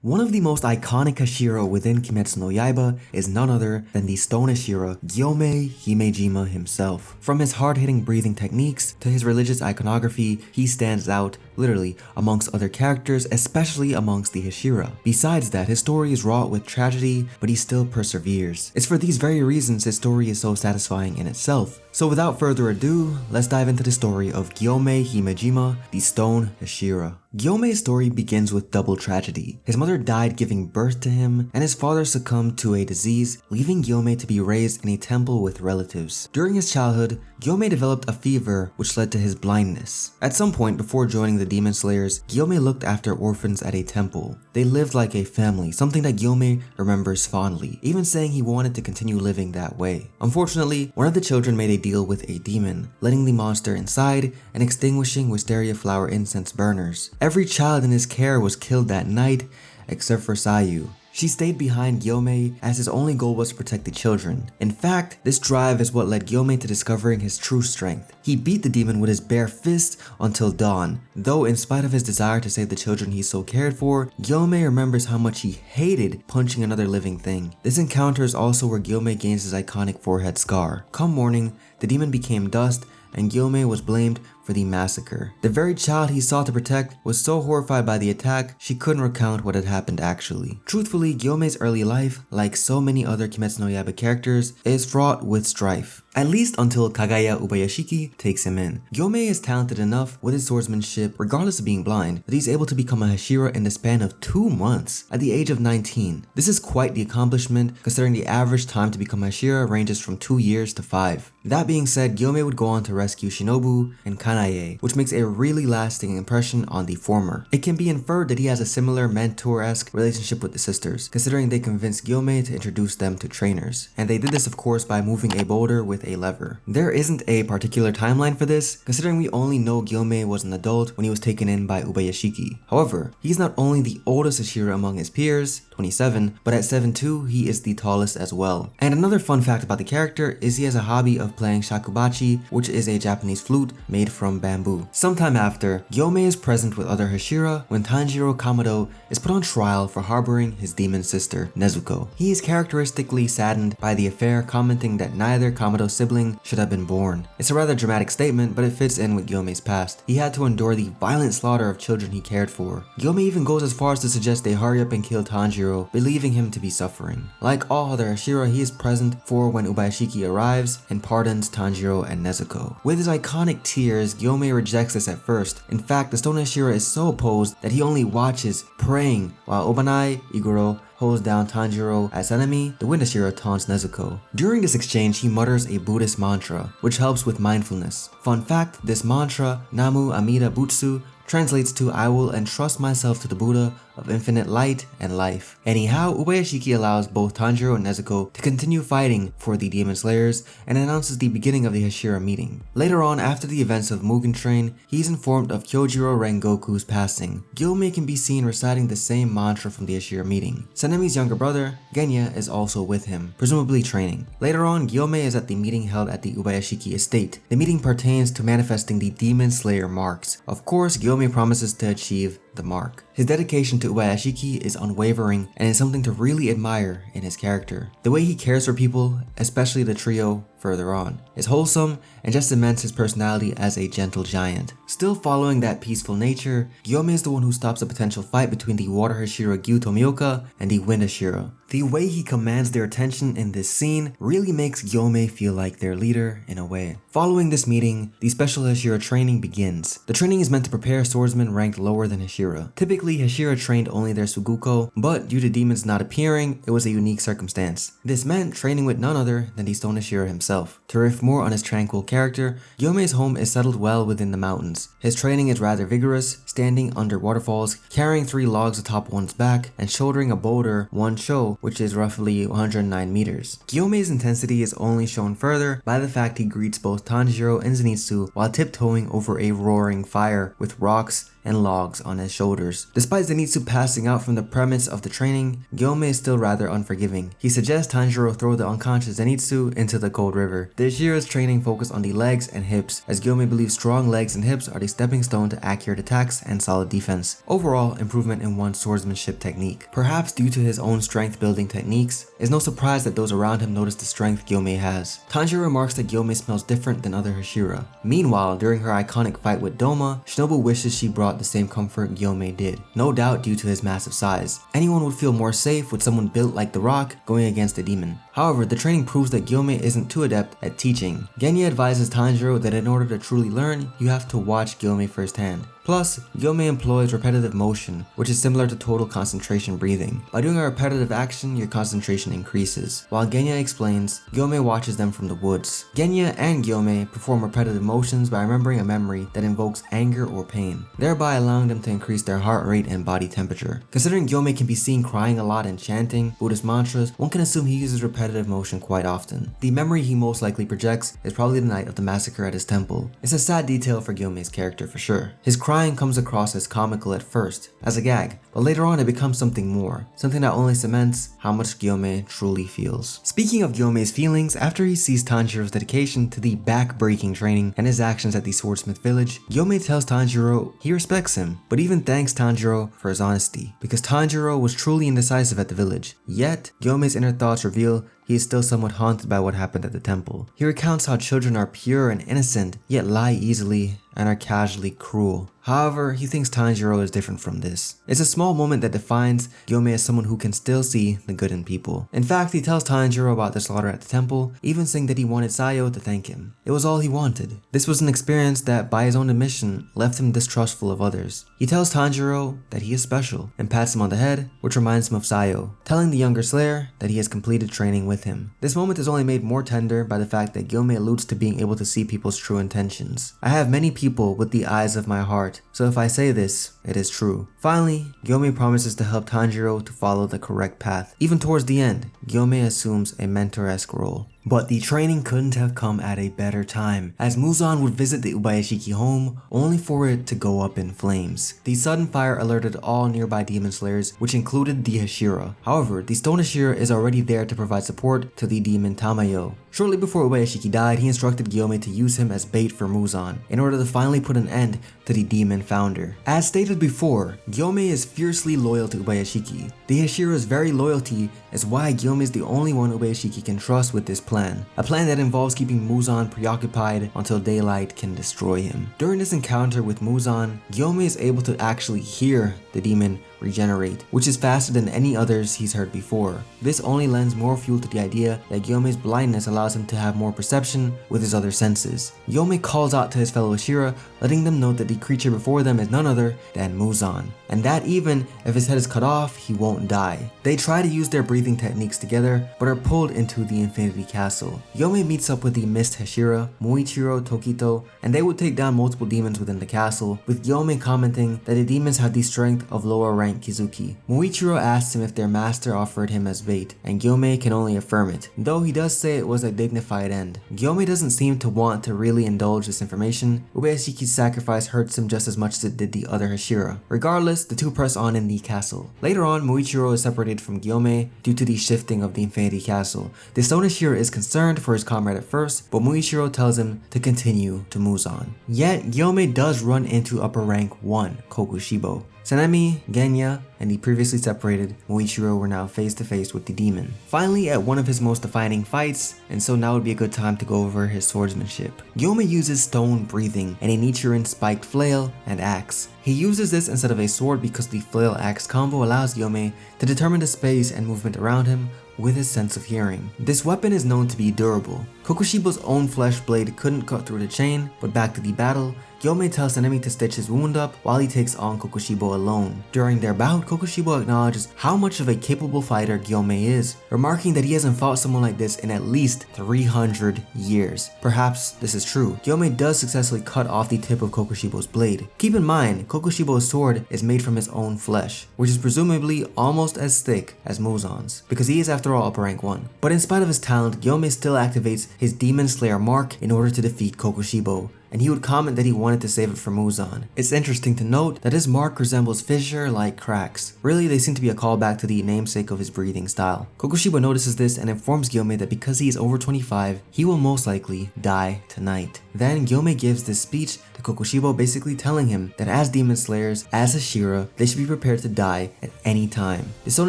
One of the most iconic HASHIRA within Kimetsu no Yaiba is none other than the stone HASHIRA, Gyomei Himejima himself. From his hard-hitting breathing techniques to his religious iconography, he stands out, literally, amongst other characters, especially amongst the HASHIRA. Besides that, his story is wrought with tragedy, but he still perseveres. It's for these very reasons his story is so satisfying in itself. So without further ado, let's dive into the story of Gyomei Himejima, the stone HASHIRA. Gyomei's story begins with double tragedy. His mother died giving birth to him, and his father succumbed to a disease, leaving Gyomei to be raised in a temple with relatives. During his childhood, Gyomei developed a fever which led to his blindness. At some point before joining the Demon Slayers, Gyomei looked after orphans at a temple. They lived like a family, something that Gyomei remembers fondly, even saying he wanted to continue living that way. Unfortunately, one of the children made a deal with a demon, letting the monster inside and extinguishing wisteria flower incense burners. Every child in his care was killed that night, except for Sayu. She stayed behind Gyomei as his only goal was to protect the children. In fact, this drive is what led Gyomei to discovering his true strength. He beat the demon with his bare fist until dawn, though in spite of his desire to save the children he so cared for, Gyomei remembers how much he hated punching another living thing. This encounter is also where Gyomei gains his iconic forehead scar. Come morning, the demon became dust, and Gyomei was blamed for the massacre. The very child he sought to protect was so horrified by the attack, she couldn't recount what had happened actually. Truthfully, Gyomei's early life, like so many other Kimetsu no Yaiba characters, is fraught with strife. At least until Kagaya Ubayashiki takes him in. Gyomei is talented enough with his swordsmanship, regardless of being blind, that he's able to become a HASHIRA in the span of 2 months, at the age of 19. This is quite the accomplishment, considering the average time to become a HASHIRA ranges from 2 years to 5. That being said, Gyomei would go on to rescue Shinobu and Kanae, which makes a really lasting impression on the former. It can be inferred that he has a similar mentor-esque relationship with the sisters, considering they convinced Gyomei to introduce them to trainers. And they did this of course by moving a boulder with a lever. There isn't a particular timeline for this, considering we only know Gyomei was an adult when he was taken in by Ubayashiki. However, he's not only the oldest HASHIRA among his peers, 27, but at 7'2", he is the tallest as well. And another fun fact about the character is he has a hobby of playing shakubachi, which is a Japanese flute made from bamboo. Sometime after, Gyomei is present with other HASHIRA when Tanjiro Kamado is put on trial for harboring his demon sister, Nezuko. He is characteristically saddened by the affair, commenting that neither Kamado's sibling should have been born. It's a rather dramatic statement, but it fits in with Gyomei's past. He had to endure the violent slaughter of children he cared for. Gyomei even goes as far as to suggest they hurry up and kill Tanjiro, believing him to be suffering. Like all other HASHIRA, he is present for when Ubayashiki arrives and pardons Tanjiro and Nezuko. With his iconic tears, Gyomei rejects this at first. In fact, the stone HASHIRA is so opposed that he only watches, praying, while Obanai Iguro holds down Tanjiro as enemy. The wind HASHIRA taunts Nezuko. During this exchange, he mutters a Buddhist mantra, which helps with mindfulness. Fun fact, this mantra, Namu Amida Butsu, translates to I will entrust myself to the Buddha of infinite light and life. Anyhow, Ubayashiki allows both Tanjiro and Nezuko to continue fighting for the Demon Slayers and announces the beginning of the HASHIRA meeting. Later on, after the events of Mugen Train, he is informed of Kyojiro Rengoku's passing. Gyomei can be seen reciting the same mantra from the HASHIRA meeting. Sanemi's younger brother, Genya, is also with him, presumably training. Later on, Gyomei is at the meeting held at the Ubayashiki estate. The meeting pertains to manifesting the Demon Slayer marks. Of course, Gyomei promises to achieve the mark. His dedication to Ubayashiki is unwavering and is something to really admire in his character. The way he cares for people, especially the trio further on, is wholesome and just cements his personality as a gentle giant. Still following that peaceful nature, Gyomei is the one who stops a potential fight between the water HASHIRA Gyu Tomioka and the wind HASHIRA. The way he commands their attention in this scene really makes Gyomei feel like their leader in a way. Following this meeting, the special HASHIRA training begins. The training is meant to prepare swordsmen ranked lower than HASHIRA. Typically, HASHIRA trained only their Suguko, but due to demons not appearing, it was a unique circumstance. This meant training with none other than the stone HASHIRA himself. To riff more on his tranquil character, Gyomei's home is settled well within the mountains. His training is rather vigorous, standing under waterfalls, carrying 3 logs atop one's back, and shouldering a boulder, one sho, which is roughly 109 meters. Gyomei's intensity is only shown further by the fact he greets both Tanjiro and Zenitsu while tiptoeing over a roaring fire with rocks and logs on his shoulders. Despite Zenitsu passing out from the premise of the training, Gyomei is still rather unforgiving. He suggests Tanjiro throw the unconscious Zenitsu into the cold river. The HASHIRA's training focused on the legs and hips, as Gyomei believes strong legs and hips are the stepping stone to accurate attacks and solid defense. Overall, improvement in one's swordsmanship technique. Perhaps due to his own strength building techniques, it's no surprise that those around him notice the strength Gyomei has. Tanjiro remarks that Gyomei smells different than other HASHIRA. Meanwhile, during her iconic fight with Doma, Shinobu wishes she brought the same comfort Gyomei did, no doubt due to his massive size. Anyone would feel more safe with someone built like the Rock going against a demon. However, the training proves that Gyomei isn't too adept at teaching. Genya advises Tanjiro that in order to truly learn, you have to watch Gyomei firsthand. Plus, Gyomei employs repetitive motion, which is similar to total concentration breathing. By doing a repetitive action, your concentration increases. While Genya explains, Gyomei watches them from the woods. Genya and Gyomei perform repetitive motions by remembering a memory that invokes anger or pain, thereby allowing them to increase their heart rate and body temperature. Considering Gyomei can be seen crying a lot and chanting Buddhist mantras, one can assume he uses repetitive motion quite often. The memory he most likely projects is probably the night of the massacre at his temple. It's a sad detail for Gyomei's character for sure. His crying comes across as comical at first, as a gag, but later on it becomes something more, something that only cements how much Gyomei truly feels. Speaking of Gyomei's feelings, after he sees Tanjiro's dedication to the back-breaking training and his actions at the Swordsmith village, Gyomei tells Tanjiro he respects him, but even thanks Tanjiro for his honesty, because Tanjiro was truly indecisive at the village. Yet, Gyomei's inner thoughts reveal he is still somewhat haunted by what happened at the temple. He recounts how children are pure and innocent, yet lie easily and are casually cruel. However, he thinks Tanjiro is different from this. It's a small moment that defines Gyomei as someone who can still see the good in people. In fact, he tells Tanjiro about the slaughter at the temple, even saying that he wanted Sayo to thank him. It was all he wanted. This was an experience that, by his own admission, left him distrustful of others. He tells Tanjiro that he is special, and pats him on the head, which reminds him of Sayo, telling the younger Slayer that he has completed training with him. This moment is only made more tender by the fact that Gyomei alludes to being able to see people's true intentions. I have many people with the eyes of my heart, so if I say this, it is true. Finally, Gyomei promises to help Tanjiro to follow the correct path. Even towards the end, Gyomei assumes a mentor-esque role. But the training couldn't have come at a better time, as Muzan would visit the Ubayashiki home only for it to go up in flames. The sudden fire alerted all nearby demon slayers, which included the HASHIRA. However, the stone HASHIRA is already there to provide support to the demon Tamayo. Shortly before Ubayashiki died, he instructed Gyomei to use him as bait for Muzan, in order to finally put an end to the demon founder. As stated before, Gyomei is fiercely loyal to Ubayashiki. The HASHIRA's very loyalty is why Gyomei is the only one Ubayashiki can trust with this plan. A plan that involves keeping Muzan preoccupied until daylight can destroy him. During this encounter with Muzan, Gyomei is able to actually hear the demon regenerate, which is faster than any others he's heard before. This only lends more fuel to the idea that Gyomei's blindness allows him to have more perception with his other senses. Gyomei calls out to his fellow HASHIRA, letting them know that the creature before them is none other than Muzan, and that even if his head is cut off, he won't die. They try to use their breathing techniques together, but are pulled into the Infinity Castle. Gyomei meets up with the Mist HASHIRA, Muichiro, Tokito, and they would take down multiple demons within the castle, with Gyomei commenting that the demons have the strength of lower rank Kizuki. Muichiro asks him if their master offered him as bait, and Gyomei can only affirm it, though he does say it was a dignified end. Gyomei doesn't seem to want to really indulge this information. Ubayashiki's sacrifice hurts him just as much as it did the other HASHIRA. Regardless, the two press on in the castle. Later on, Muichiro is separated from Gyomei due to the shifting of the Infinity Castle. The stone HASHIRA is concerned for his comrade at first, but Muichiro tells him to continue to Muzan. Yet, Gyomei does run into upper rank 1, Kokushibo. Sanemi, Genya, and the previously separated Muichiro were now face to face with the demon. Finally, at one of his most defining fights, and so now would be a good time to go over his swordsmanship. Gyomei uses stone breathing and a Nichiren spiked flail and axe. He uses this instead of a sword because the flail axe combo allows Gyomei to determine the space and movement around him with his sense of hearing. This weapon is known to be durable. Kokushibo's own flesh blade couldn't cut through the chain, but back to the battle, Gyomei tells Sanemi to stitch his wound up while he takes on Kokushibo alone. During their bout, Kokushibo acknowledges how much of a capable fighter Gyomei is, remarking that he hasn't fought someone like this in at least 300 years. Perhaps this is true. Gyomei does successfully cut off the tip of Kokushibo's blade. Keep in mind, Kokushibo's sword is made from his own flesh, which is presumably almost as thick as Muzan's, because he is after all upper rank 1. But in spite of his talent, Gyomei still activates his Demon Slayer mark in order to defeat Kokushibo. and he would comment that he wanted to save it for Muzan. It's interesting to note that his mark resembles fissure-like cracks. Really, they seem to be a callback to the namesake of his breathing style. Kokushibo notices this and informs Gyomei that because he is over 25, he will most likely die tonight. Then Gyomei gives this speech to Kokushibo, basically telling him that as demon slayers, as HASHIRA, they should be prepared to die at any time. The Stone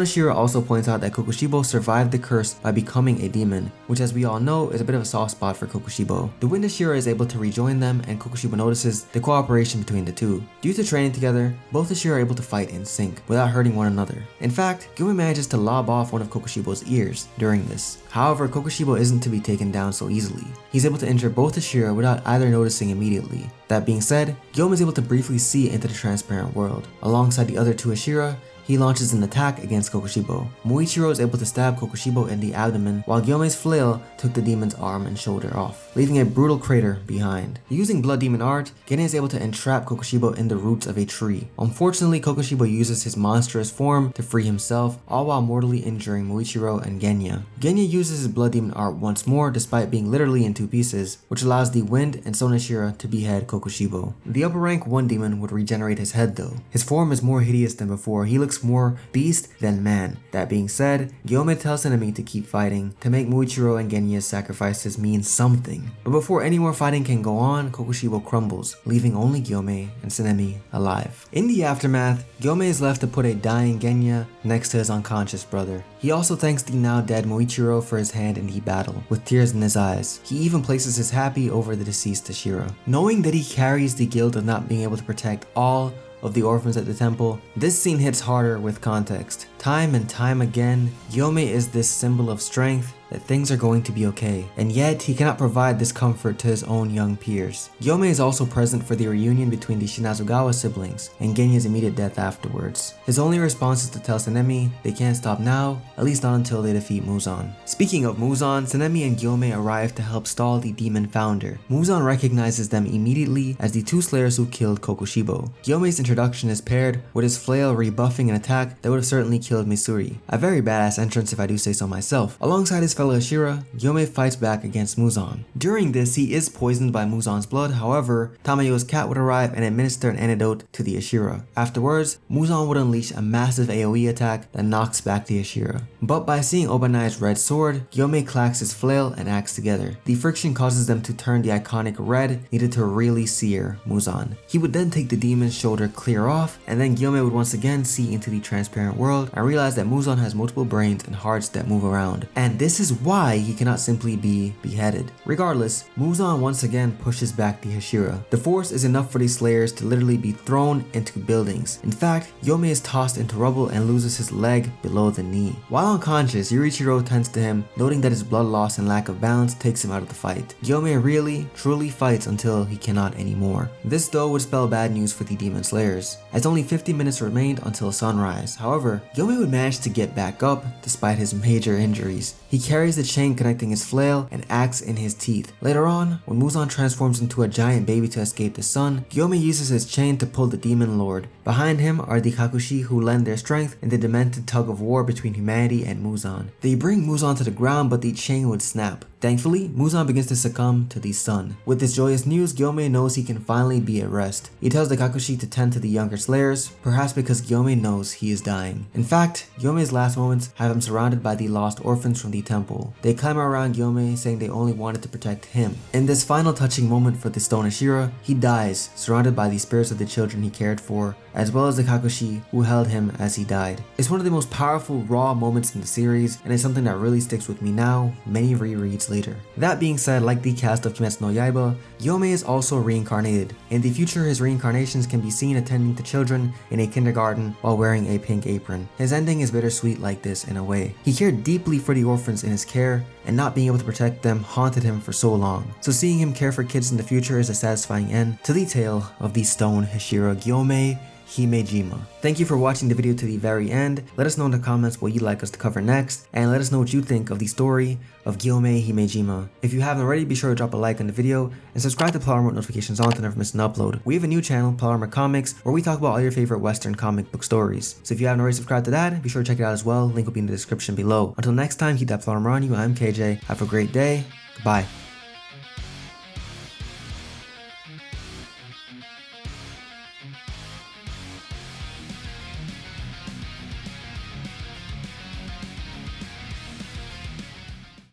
HASHIRA also points out that Kokushibo survived the curse by becoming a demon, which as we all know is a bit of a soft spot for Kokushibo. The Wind HASHIRA is able to rejoin them, and Kokushibo notices the cooperation between the two. Due to training together, both HASHIRA are able to fight in sync without hurting one another. In fact, Gyomei manages to lob off one of Kokushibo's ears during this. However, Kokushibo isn't to be taken down so easily. He's able to injure both HASHIRA without either noticing immediately. That being said, Gyomei is able to briefly see into the transparent world. Alongside the other two HASHIRA, he launches an attack against Kokushibo. Muichiro is able to stab Kokushibo in the abdomen, while Gyomei's flail took the demon's arm and shoulder off, leaving a brutal crater behind. Using Blood Demon art, Genya is able to entrap Kokushibo in the roots of a tree. Unfortunately, Kokushibo uses his monstrous form to free himself, all while mortally injuring Muichiro and Genya. Genya uses his Blood Demon art once more despite being literally in two pieces, which allows the Wind and Stone HASHIRA to behead Kokushibo. The upper rank 1 demon would regenerate his head though. His form is more hideous than before. He looks more beast than man. That being said, Gyomei tells Tsunemi to keep fighting, to make Muichiro and Genya's sacrifices mean something. But before any more fighting can go on, Kokushibo crumbles, leaving only Gyomei and Tsunemi alive. In the aftermath, Gyomei is left to put a dying Genya next to his unconscious brother. He also thanks the now dead Muichiro for his hand in the battle, with tears in his eyes. He even places his happy over the deceased HASHIRA. Knowing that he carries the guilt of not being able to protect all of the orphans at the temple, this scene hits harder with context. Time and time again, Gyomei is this symbol of strength, that things are going to be okay, and yet he cannot provide this comfort to his own young peers. Gyomei is also present for the reunion between the Shinazugawa siblings and Genya's immediate death afterwards. His only response is to tell Tsunemi they can't stop now, at least not until they defeat Muzan. Speaking of Muzan, Tsunemi and Gyomei arrive to help stall the demon founder. Muzan recognizes them immediately as the two slayers who killed Kokushibo. Gyomei's introduction is paired with his flail rebuffing an attack that would have certainly killed Misuri. A very badass entrance if I do say so myself. Alongside his fellow HASHIRA, Gyomei fights back against Muzan. During this, he is poisoned by Muzan's blood. However, Tamayo's cat would arrive and administer an antidote to the HASHIRA. Afterwards, Muzan would unleash a massive AoE attack that knocks back the HASHIRA. But by seeing Obanai's red sword, Gyomei clacks his flail and axe together. The friction causes them to turn the iconic red needed to really sear Muzan. He would then take the demon's shoulder clear off, and then Gyomei would once again see into the transparent world and realize that Muzan has multiple brains and hearts that move around. And this is why he cannot simply be beheaded. Regardless, Muzan once again pushes back the HASHIRA. The force is enough for these slayers to literally be thrown into buildings. In fact, Gyomei is tossed into rubble and loses his leg below the knee. While unconscious, Yurichiro tends to him, noting that his blood loss and lack of balance takes him out of the fight. Gyomei really, truly fights until he cannot anymore. This though would spell bad news for the demon slayers, as only 50 minutes remained until sunrise. However, Gyomei would manage to get back up despite his major injuries. He carries the chain connecting his flail and axe in his teeth. Later on, when Muzan transforms into a giant baby to escape the sun, Gyomei uses his chain to pull the demon lord. Behind him are the Kakushi who lend their strength in the demented tug of war between humanity and Muzan. They bring Muzan to the ground, but the chain would snap. Thankfully, Muzan begins to succumb to the sun. With this joyous news, Gyomei knows he can finally be at rest. He tells the Kakushi to tend to the younger slayers, perhaps because Gyomei knows he is dying. In fact, Gyomei's last moments have him surrounded by the lost orphans from the temple. They clamor around Gyomei, saying they only wanted to protect him. In this final touching moment for the Stone HASHIRA, he dies, surrounded by the spirits of the children he cared for, as well as the Kakushi who held him as he died. It's one of the most powerful raw moments in the series, and it's something that really sticks with me now, many rereads later. That being said, like the cast of Kimetsu no Yaiba, Gyomei is also reincarnated. In the future, his reincarnations can be seen attending to children in a kindergarten while wearing a pink apron. His ending is bittersweet like this in a way. He cared deeply for the orphans in his care, and not being able to protect them haunted him for so long. So seeing him care for kids in the future is a satisfying end to the tale of the Stone HASHIRA Gyomei Himejima. Thank you for watching the video to the very end. Let us know in the comments what you'd like us to cover next, and let us know what you think of the story of Gyomei Himejima. If you haven't already, be sure to drop a like on the video and subscribe to Power Remote notifications on to never miss an upload. We have a new channel, Power Remote Comics, where we talk about all your favorite Western comic book stories. So if you haven't already subscribed to that, be sure to check it out as well. Link will be in the description below. Until next time, keep that Power on you. I'm KJ. Have a great day. Goodbye.